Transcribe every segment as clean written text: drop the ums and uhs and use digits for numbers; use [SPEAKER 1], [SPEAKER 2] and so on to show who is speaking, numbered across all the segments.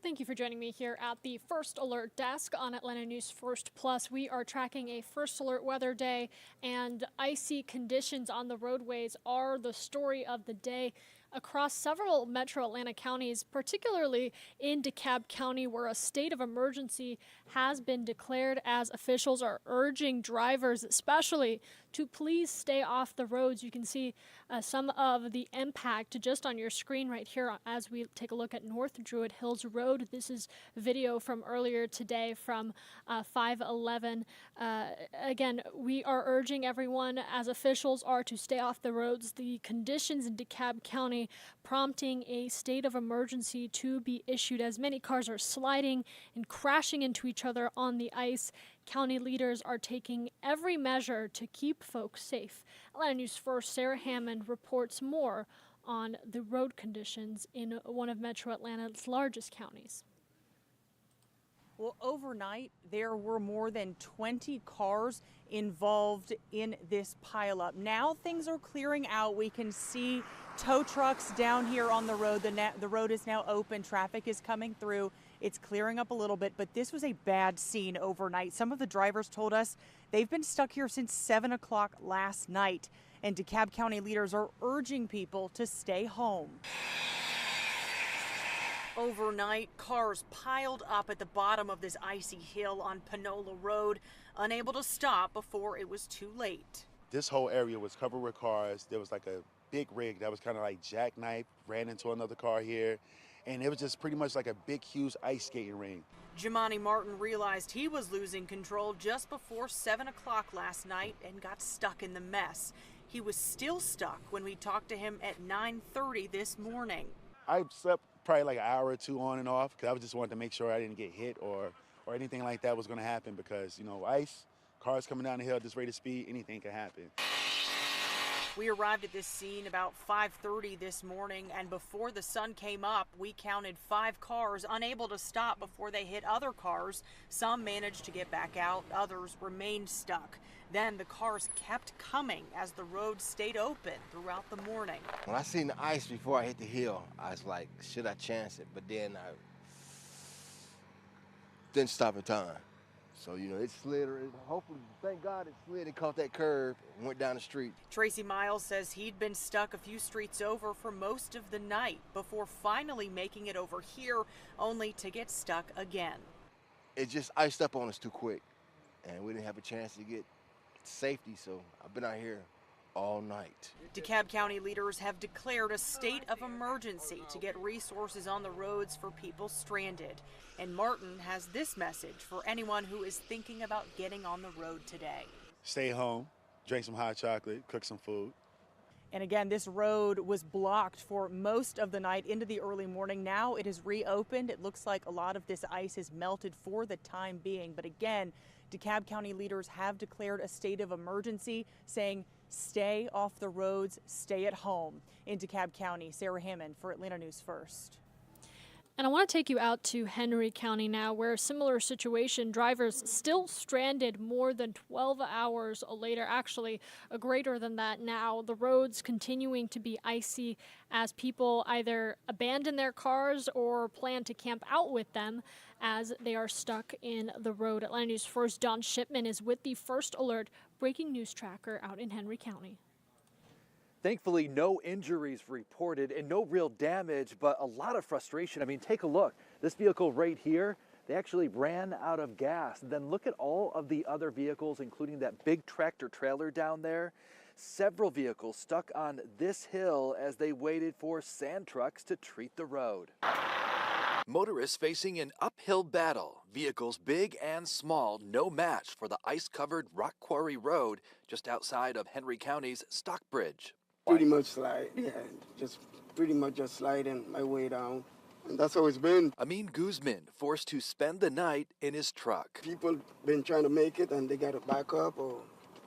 [SPEAKER 1] Thank you for joining me here at the First Alert desk on Atlanta News First Plus. We are tracking a First Alert weather day, and icy conditions on the roadways are the story of the day across several metro Atlanta counties, particularly in DeKalb County, where a state of emergency has been declared, as officials are urging drivers especially to please stay off the roads. You can see some of the impact just on your screen right here as we take a look at North Druid Hills Road. This is video from earlier today from 511. Again, we are urging everyone, as officials are, to stay off the roads. The conditions in DeKalb County prompting a state of emergency to be issued as many cars are sliding and crashing into each other on the ice. County leaders are taking every measure to keep folks safe. Atlanta News First, Sarah Hammond reports more on the road conditions in one of Metro Atlanta's largest counties.
[SPEAKER 2] Well, overnight, there were more than 20 cars involved in this pileup. Now things are clearing out. We can see tow trucks down here on the road. The road is now open. Traffic is coming through. It's clearing up a little bit, but this was a bad scene overnight. Some of the drivers told us they've been stuck here since 7 o'clock last night, and DeKalb County leaders are urging people to stay home. Overnight, cars piled up at the bottom of this icy hill on Panola Road, unable to stop before it was too late.
[SPEAKER 3] This whole area was covered with cars. There was like a big rig that was kind of like jackknife, ran into another car here, and it was just pretty much like a big, huge ice skating ring.
[SPEAKER 2] Jamani Martin realized he was losing control just before 7 o'clock last night and got stuck in the mess. He was still stuck when we talked to him at 9:30 this morning.
[SPEAKER 3] I slept probably like an hour or two on and off because I just wanted to make sure I didn't get hit or anything like that was going to happen because, you know, ice, cars coming down the hill at this rate of speed, anything can happen.
[SPEAKER 2] We arrived at this scene about 5:30 this morning, and before the sun came up, we counted 5 cars unable to stop before they hit other cars. Some managed to get back out, others remained stuck. Then the cars kept coming as the road stayed open throughout the morning.
[SPEAKER 4] When I seen the ice before I hit the hill, I was like, should I chance it? But then I didn't stop in time. So, you know, it slid, hopefully, thank God it slid and caught that curve and went down the street.
[SPEAKER 2] Tracy Miles says he'd been stuck a few streets over for most of the night before finally making it over here, only to get stuck again.
[SPEAKER 4] It just iced up on us too quick, and we didn't have a chance to get safety, so I've been out here all night.
[SPEAKER 2] DeKalb County leaders have declared a state of emergency to get resources on the roads for people stranded. And Martin has this message for anyone who is thinking about getting on the road today.
[SPEAKER 3] Stay home, drink some hot chocolate, cook some food.
[SPEAKER 2] And again, this road was blocked for most of the night into the early morning. Now it is reopened. It looks like a lot of this ice is melted for the time being. But again, DeKalb County leaders have declared a state of emergency, saying stay off the roads, stay at home. In DeKalb County, Sarah Hammond for Atlanta News First.
[SPEAKER 1] And I want to take you out to Henry County now, where a similar situation, drivers still stranded more than 12 hours later, actually greater than that now. The roads continuing to be icy as people either abandon their cars or plan to camp out with them as they are stuck in the road. Atlanta News First, Don Shipman is with the First Alert breaking news tracker out in Henry County.
[SPEAKER 5] Thankfully, no injuries reported and no real damage, but a lot of frustration. I mean, take a look. This vehicle right here, they actually ran out of gas. Then look at all of the other vehicles, including that big tractor trailer down there. Several vehicles stuck on this hill as they waited for sand trucks to treat the road.
[SPEAKER 6] Motorists facing an uphill battle. Vehicles big and small, no match for the ice-covered Rock Quarry Road just outside of Henry County's Stockbridge.
[SPEAKER 7] Pretty much slide, yeah, just pretty much just sliding my way down. And that's how it's been.
[SPEAKER 6] Amin Guzman forced to spend the night in his truck.
[SPEAKER 7] People been trying to make it and they got to back up or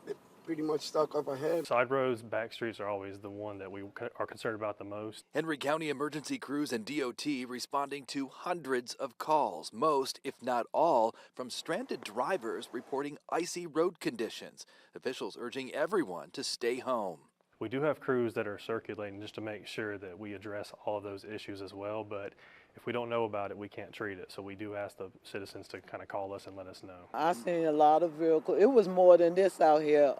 [SPEAKER 7] they pretty much stuck up ahead.
[SPEAKER 8] Side roads, back streets are always the one that we are concerned about the most.
[SPEAKER 6] Henry County emergency crews and DOT responding to hundreds of calls, most, if not all, from stranded drivers reporting icy road conditions. Officials urging everyone to stay home.
[SPEAKER 8] We do have crews that are circulating just to make sure that we address all of those issues as well, but if we don't know about it, we can't treat it. So we do ask the citizens to kind of call us and let us know.
[SPEAKER 9] I seen a lot of vehicles. It was more than this out here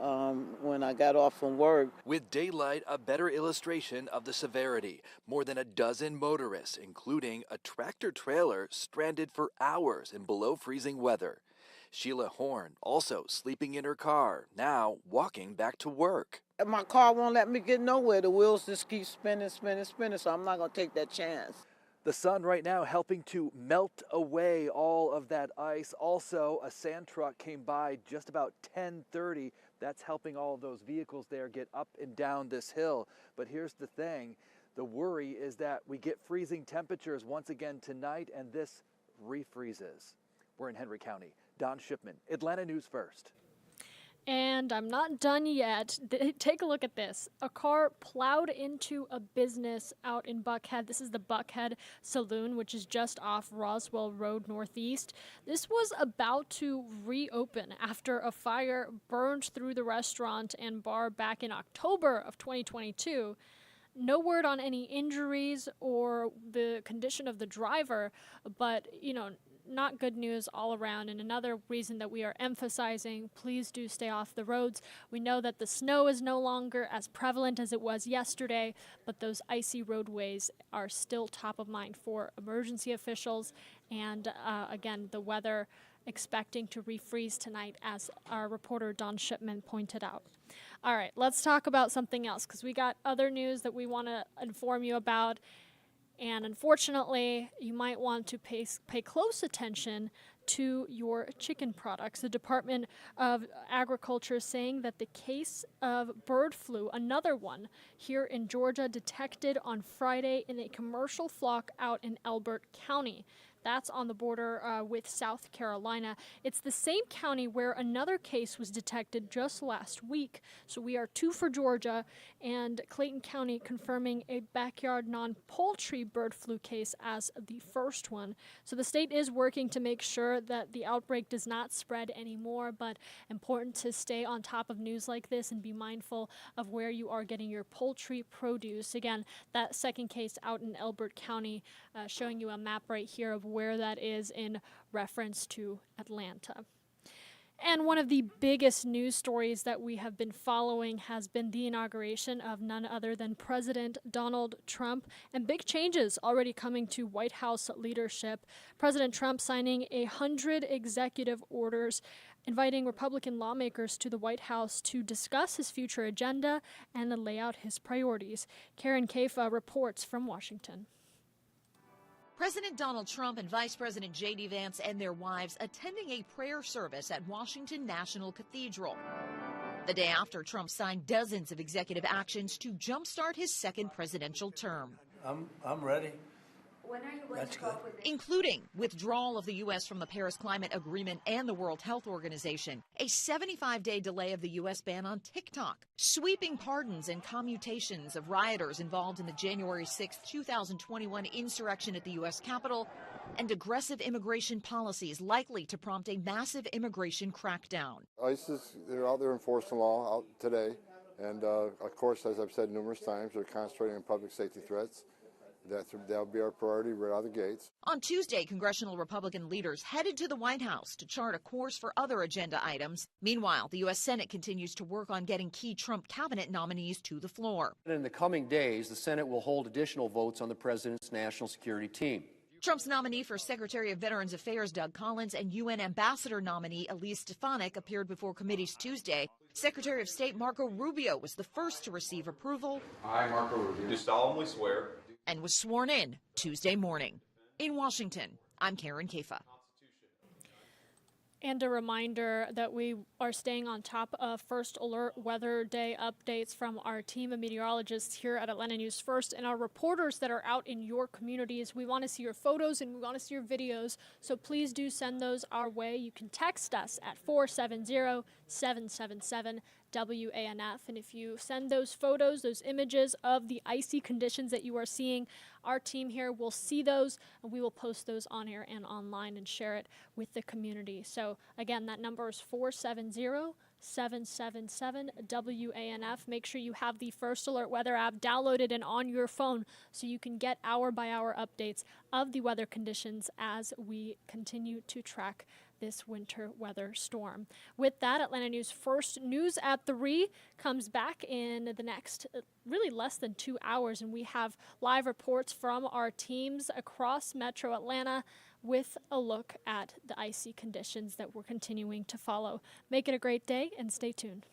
[SPEAKER 9] when I got off from work.
[SPEAKER 6] With daylight, a better illustration of the severity. More than a dozen motorists, including a tractor trailer, stranded for hours in below freezing weather. Sheila Horn also sleeping in her car, now walking back to work.
[SPEAKER 9] My car won't let me get nowhere. The wheels just keep spinning, so I'm not going to take that chance.
[SPEAKER 5] The sun right now helping to melt away all of that ice. Also, a sand truck came by just about 10:30. That's helping all of those vehicles there get up and down this hill. But here's the thing. The worry is that we get freezing temperatures once again tonight, and this refreezes. We're in Henry County. Don Shipman, Atlanta News First.
[SPEAKER 1] And I'm not done yet. Take a look at this. A car plowed into a business out in Buckhead. This is the Buckhead Saloon, which is just off Roswell Road Northeast. This was about to reopen after a fire burned through the restaurant and bar back in October of 2022. No word on any injuries or the condition of the driver, but, not good news all around. And another reason that we are emphasizing, please do stay off the roads. We know that the snow is no longer as prevalent as it was yesterday, but those icy roadways are still top of mind for emergency officials. And again, the weather expecting to refreeze tonight, as our reporter Don Shipman pointed out. All right, let's talk about something else, because we got other news that we want to inform you about. And unfortunately, you might want to pay close attention to your chicken products. The Department of Agriculture is saying that the case of bird flu, another one here in Georgia, detected on Friday in a commercial flock out in Elbert County. That's on the border with South Carolina. It's the same county where another case was detected just last week. So we are 2 for Georgia, and Clayton County confirming a backyard non-poultry bird flu case as the first one. So the state is working to make sure that the outbreak does not spread anymore, but important to stay on top of news like this and be mindful of where you are getting your poultry produce. Again, that second case out in Elbert County, showing you a map right here of where that is in reference to Atlanta. And one of the biggest news stories that we have been following has been the inauguration of none other than President Donald Trump, and big changes already coming to White House leadership. President Trump signing 100 executive orders inviting Republican lawmakers to the White House to discuss his future agenda and lay out his priorities. Karen Kaifa reports from Washington.
[SPEAKER 10] President Donald Trump and Vice President J.D. Vance and their wives attending a prayer service at Washington National Cathedral. The day after Trump signed dozens of executive actions to jumpstart his second presidential term.
[SPEAKER 11] I'm ready.
[SPEAKER 10] When are you going to talk with including withdrawal of the U.S. from the Paris Climate Agreement and the World Health Organization, a 75-day delay of the U.S. ban on TikTok, sweeping pardons and commutations of rioters involved in the January 6, 2021 insurrection at the U.S. Capitol, and aggressive immigration policies likely to prompt a massive immigration crackdown.
[SPEAKER 12] ISIS, they're out there enforcing law out today, and of course, as I've said numerous times, they're concentrating on public safety threats. That'll be our priority right out of the gates.
[SPEAKER 10] On Tuesday, congressional Republican leaders headed to the White House to chart a course for other agenda items. Meanwhile, the U.S. Senate continues to work on getting key Trump cabinet nominees to the floor.
[SPEAKER 11] In the coming days, the Senate will hold additional votes on the president's national security team.
[SPEAKER 10] Trump's nominee for Secretary of Veterans Affairs, Doug Collins, and UN Ambassador nominee Elise Stefanik appeared before committees Tuesday. Secretary of State Marco Rubio was the first to receive approval.
[SPEAKER 13] I, Marco Rubio, do solemnly swear.
[SPEAKER 10] And was sworn in Tuesday morning. In Washington, I'm Karen Kaifa.
[SPEAKER 1] And a reminder that we are staying on top of First Alert Weather Day updates from our team of meteorologists here at Atlanta News First and our reporters that are out in your communities. We want to see your photos and we want to see your videos, so please do send those our way. You can text us at 470-777-WANF, and if you send those photos, those images of the icy conditions that you are seeing, our team here will see those and we will post those on air and online and share it with the community. So again, that number is 470-777-WANF. 888-777-WANF. Make sure you have the First Alert Weather app downloaded and on your phone so you can get hour-by-hour updates of the weather conditions as we continue to track this winter weather storm. With that, Atlanta News First News at 3 comes back in the next really less than 2 hours, and we have live reports from our teams across Metro Atlanta with a look at the icy conditions that we're continuing to follow. Make it a great day and stay tuned.